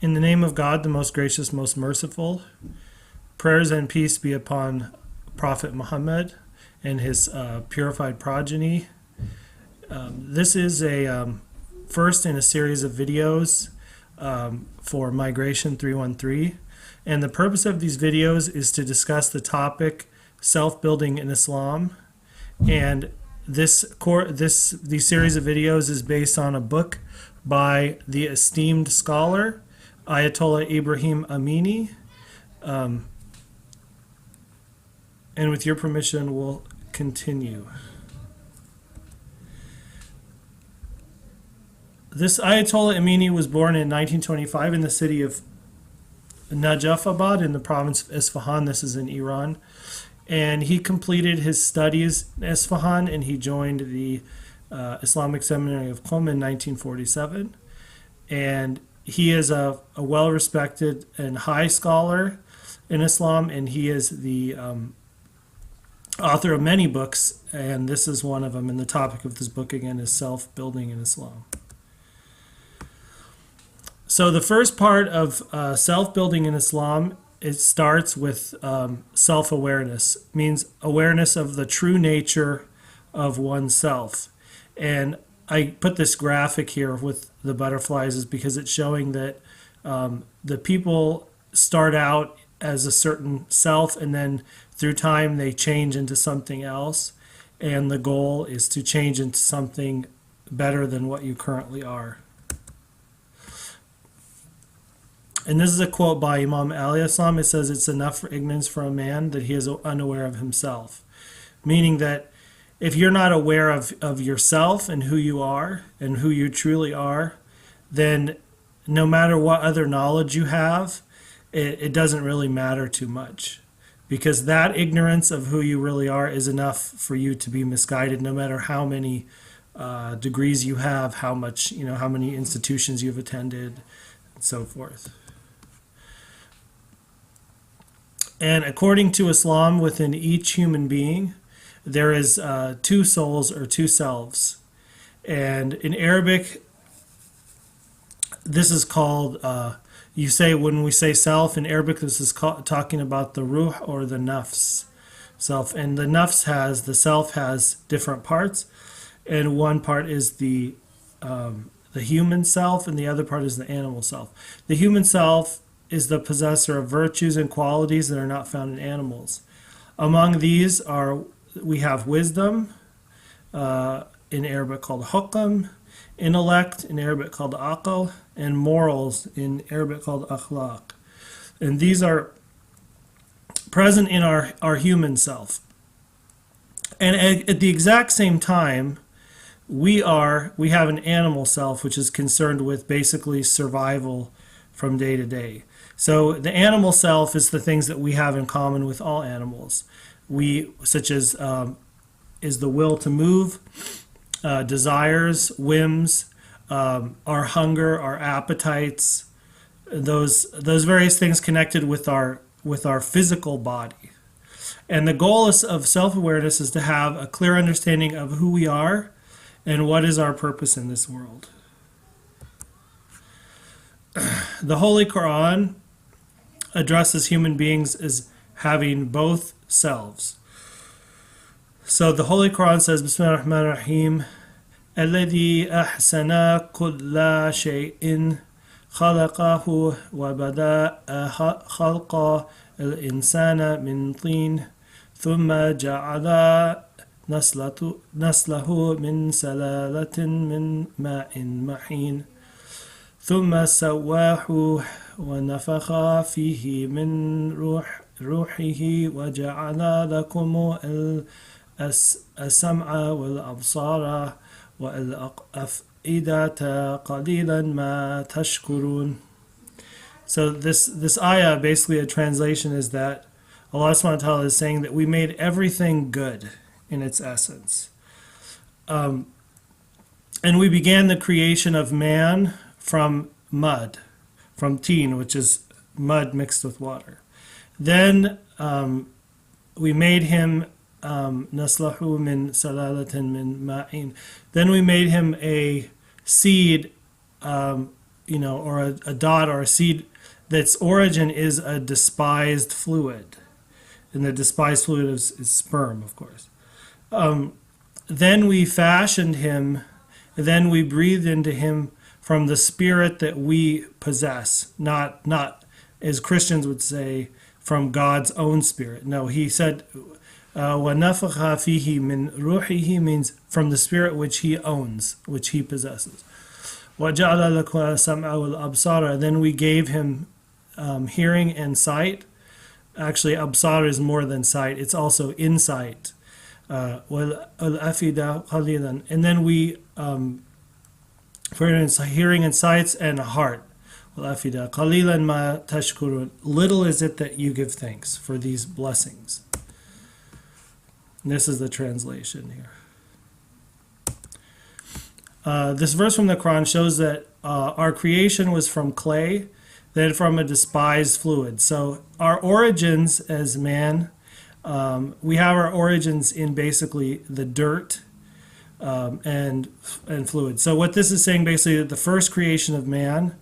In the name of God, the most gracious, most merciful, prayers and peace be upon Prophet Muhammad and his purified progeny. This is a first in a series of videos for Migration 313. And the purpose of these videos is to discuss the topic self-building in Islam. And these series of videos is based on a book by the esteemed scholar Ayatullah Ibrahim Amini. And with your permission, we'll continue. This Ayatollah Amini was born in 1925 in the city of Najafabad in the province of Isfahan. This is in Iran. And he completed his studies in Isfahan, and he joined the Islamic Seminary of Qom in 1947. And he is a well-respected and high scholar in Islam, and he is the author of many books, and this is one of them. And the topic of this book, again, is self-building in Islam. So the first part of self-building in Islam, it starts with self-awareness. It means awareness of the true nature of oneself. And I put this graphic here with the butterflies is because it's showing that the people start out as a certain self, and then through time they change into something else. And the goal is to change into something better than what you currently are. And this is a quote by Imam Ali Islam. It says, "It's enough for ignorance for a man that he is unaware of himself." Meaning that if you're not aware of yourself and who you are and who you truly are, then no matter what other knowledge you have, it doesn't really matter too much. Because that ignorance of who you really are is enough for you to be misguided, no matter how many degrees you have, how many institutions you've attended, and so forth. And according to Islam, within each human being, there is two souls or two selves. And in Arabic, this is called, when we say self, in Arabic, this is talking about the ruh or the nafs self. And the nafs the self has different parts. And one part is the human self, and the other part is the animal self. The human self is the possessor of virtues and qualities that are not found in animals. Among these we have wisdom, in Arabic called hukm, intellect, in Arabic called aql, and morals, in Arabic called akhlaq. And these are present in our human self. And at the exact same time, we have an animal self, which is concerned with basically survival from day to day. So the animal self is the things that we have in common with all animals. Such as is the will to move, desires, whims, our hunger, our appetites, those various things connected with our physical body. And the goal of self-awareness is to have a clear understanding of who we are and what is our purpose in this world. The Holy Quran addresses human beings as having both selves. So the Holy Quran says, Bismillahir Rahmanir Rahim, الذي أحسن كل شيء خلقه وبدأ خلق الإنسان من طين ثم جعل نسله من سلالة من ماء مهين ثم سواه ونفخ فيه من روحه وجعل لكم السمع والأبصار والأفئدة قليلا ما تشكرون. So this ayah, basically a translation, is that Allah subhanahu wa ta'ala is saying that we made everything good in its essence. And we began the creation of man from mud, from teen, which is mud mixed with water. Then we made him naslahu min salalatin min ma'in. Then we made him a seed or a dot or a seed that's origin is a despised fluid. And the despised fluid is sperm, of course. Then we fashioned him, then we breathed into him from the spirit that we possess, not as Christians would say, from God's own spirit. No, he said, وَنَفَخَ فِيهِ مِنْ رُوحِهِ means from the spirit which he owns, which he possesses. وَجَعَلَ لَكُمَ السَّمْعَ وَالْأَبْصَارَ then we gave him hearing and sight. Actually, absar is more than sight. It's also insight. وَالْأَفِدَ قَلِيلًا and then we, for instance, hearing and sights and a heart. وَالْأَفِدَ قَلِيلًا مَا تَشْكُرُونَ little is it that you give thanks for these blessings. And this is the translation here. This verse from the Quran shows that our creation was from clay, then from a despised fluid. So our origins as man, we have our origins in basically the dirt and fluid. So what this is saying basically that the first creation of man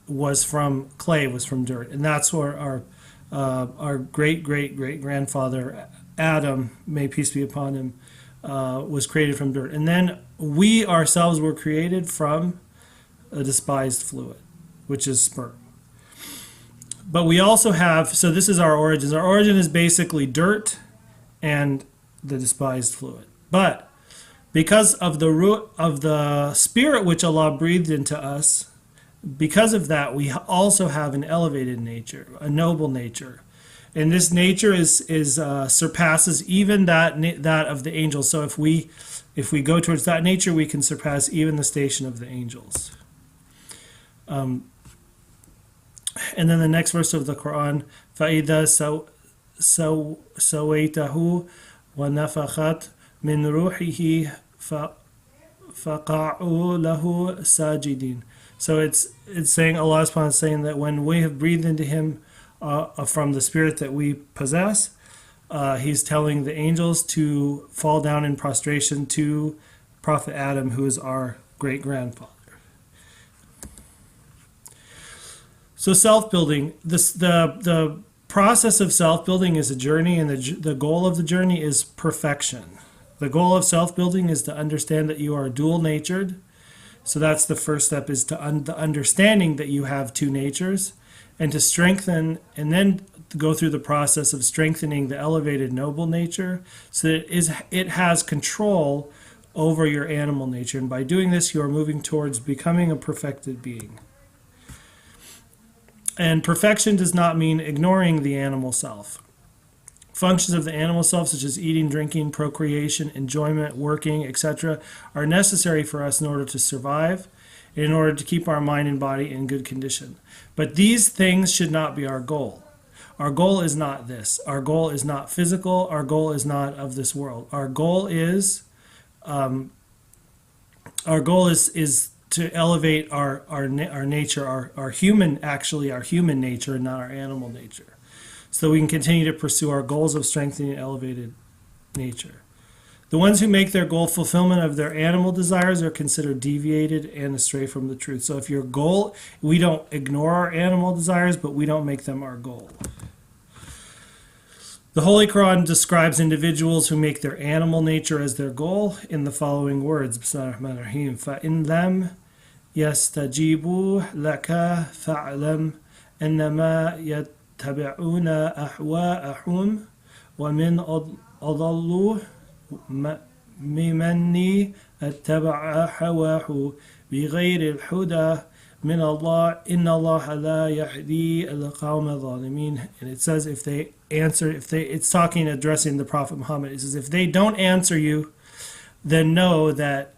was from clay, was from dirt, and that's where our great grandfather Adam, may peace be upon him, was created from dirt, and then we ourselves were created from a despised fluid, which is sperm. But we also have, so this is our origins. Our origin is basically dirt and the despised fluid. But because of the root of the spirit which Allah breathed into us, because of that, we also have an elevated nature, a noble nature. And this nature surpasses even that of the angels. So if we go towards that nature, we can surpass even the station of the angels. And then the next verse of the Quran, فَإِذَا سَوَيْتَهُ وَنَفَخَتْ مِنْ رُوحِهِ فَقَعُوا لَهُ سَاجِدِينَ. So it's saying, Allah subhanahu wa ta'ala is saying that when we have breathed into him from the spirit that we possess, he's telling the angels to fall down in prostration to Prophet Adam, who is our great-grandfather. So self-building, the process of self-building is a journey, and the goal of the journey is perfection. The goal of self-building is to understand that you are dual-natured. So that's the first step, is to the understanding that you have two natures, and to strengthen, and then go through the process of strengthening the elevated noble nature so that it has control over your animal nature. And by doing this, you are moving towards becoming a perfected being. And perfection does not mean ignoring the animal self. Functions of the animal self, such as eating, drinking, procreation, enjoyment, working, etc., are necessary for us in order to survive, in order to keep our mind and body in good condition. But these things should not be our goal. Our goal is not this. Our goal is not physical. Our goal is not of this world. Our goal is to elevate our nature, our human nature, and not our animal nature, so we can continue to pursue our goals of strengthening and elevated nature. The ones who make their goal fulfillment of their animal desires are considered deviated and astray from the truth. So if your goal, we don't ignore our animal desires, but we don't make them our goal. The Holy Quran describes individuals who make their animal nature as their goal in the following words. Bismillahirrahmanirrahim. فَإِنْ لَمْ يَسْتَجِيبُوا لَكَ فَاعْلَمْ أَنَّمَا يَتَّبِعُونَ أَهْوَاءَهُمْ وَمِنْ أَضَلُّ ممن اتبع هواه بغير الهدى من الله إن الله لا يهدي القوم الظالمين. And it says it's talking, addressing the Prophet Muhammad. It says if they don't answer you, then know that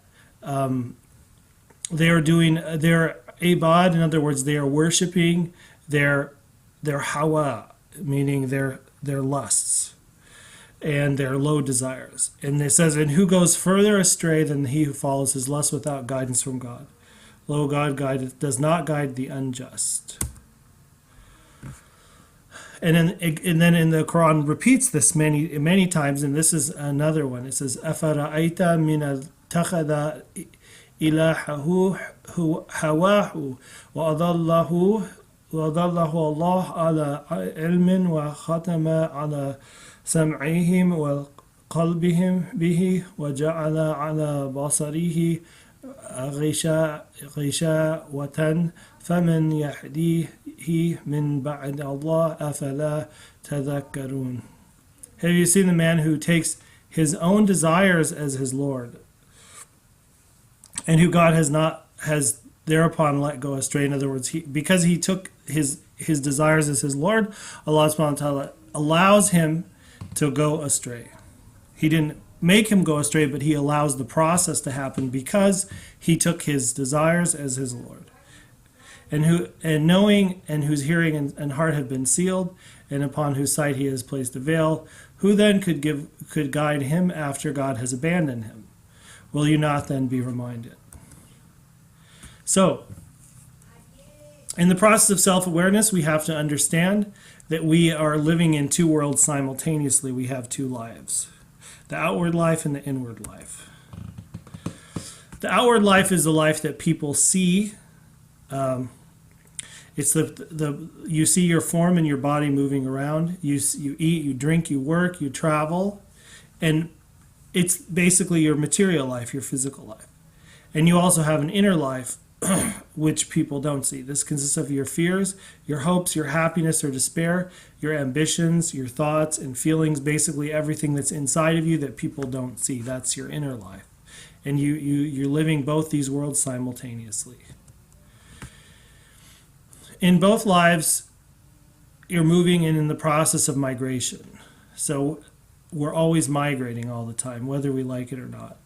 they are doing their ibad. In other words, they are worshiping their hawa, meaning their lusts and their low desires. And it says, and who goes further astray than he who follows his lust without guidance from God? Lo, God does not guide the unjust. And then in the Quran repeats this many times, and this is another one. It says, أَفَرَأَيْتَ مِنَ اتَّخَذَ إِلَهَهُ هواه وأضله الله على علم وختم على سمعهم وقلبهم به وجعل على بصره غشاوة فمن يهديه من بعد الله أفلا تذكرون. Have you seen the man who takes his own desires as his Lord, and who God has thereupon let go astray? In other words, because he took his desires as his Lord, Allah subhanahu wa ta'ala allows him to go astray. He didn't make him go astray, but he allows the process to happen because he took his desires as his Lord. And knowing and whose hearing and heart have been sealed, and upon whose sight he has placed a veil, who then could guide him after God has abandoned him? Will you not then be reminded? So, in the process of self-awareness, we have to understand that we are living in two worlds simultaneously. We have two lives, the outward life and the inward life. The outward life is the life that people see. It's you see your form and your body moving around. You eat, you drink, you work, you travel, and it's basically your material life, your physical life. And you also have an inner life, which people don't see. This consists of your fears, your hopes, your happiness or despair, your ambitions, your thoughts and feelings, basically everything that's inside of you that people don't see. That's your inner life. And you're living both these worlds simultaneously. In both lives, you're moving in the process of migration. So we're always migrating all the time, whether we like it or not.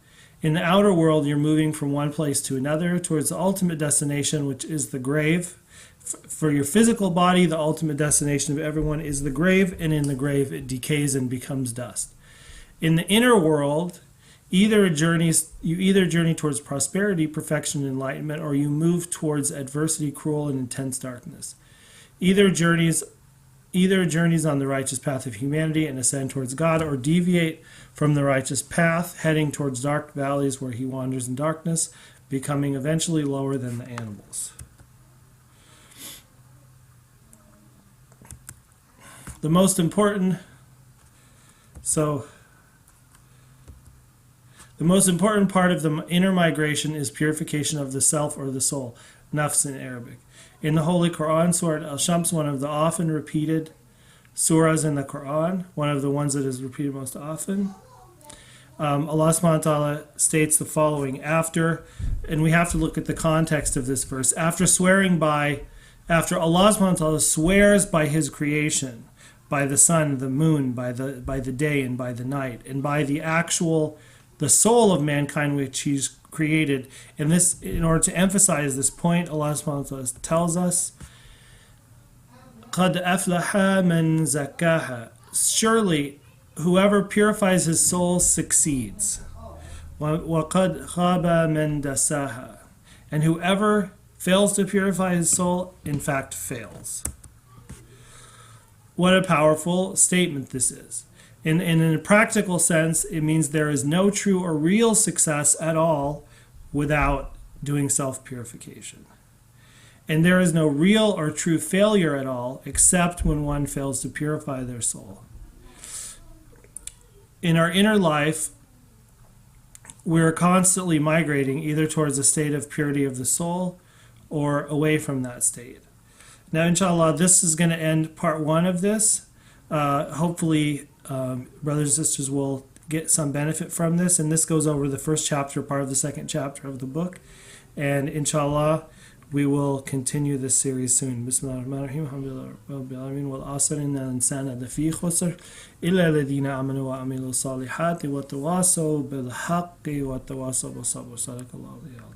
In the outer world, you're moving from one place to another towards the ultimate destination, which is the grave. For your physical body, the ultimate destination of everyone is the grave, and in the grave it decays and becomes dust. In the inner world, you either journey towards prosperity, perfection, and enlightenment, or you move towards adversity, cruel, and intense darkness. Either journeys on the righteous path of humanity and ascend towards God, or deviate from the righteous path, heading towards dark valleys where he wanders in darkness, becoming eventually lower than the animals. The most important part of the inner migration is purification of the self or the soul, nafs in Arabic. In the Holy Quran, Surah Al-Shams, one of the often repeated surahs in the Quran, one of the ones that is repeated most often, Allah subhanahu wa ta'ala states the following and we have to look at the context of this verse. After Allah subhanahu wa ta'ala swears by his creation, by the sun, the moon, by the day and by the night, and by the soul of mankind which he's created. And this, in order to emphasize this point, Allah subhanahu wa ta'ala tells us, قَدْ أَفْلَحَ مَنْ زَكَّاهَا. Surely, whoever purifies his soul succeeds. وَقَدْ خَابَ مَنْ دَسَّاهَا. And whoever fails to purify his soul, in fact, fails. What a powerful statement this is. In a practical sense, it means there is no true or real success at all without doing self-purification. And there is no real or true failure at all except when one fails to purify their soul. In our inner life, we're constantly migrating either towards a state of purity of the soul or away from that state. Now, inshallah, this is going to end part one of this. Hopefully, brothers and sisters will get some benefit from this, and this goes over the first chapter, part of the second chapter of the book, and inshallah we will continue this series soon. Bismillahirrahmanirrahim. Alhamdulillah rabbil alamin. Wal asr innal insana lafi khusr illa alladhina amanu wa amilu salihati wa tawasaw bil haqqi wa tawasaw bis sabr. Sadaqallahu al-azim.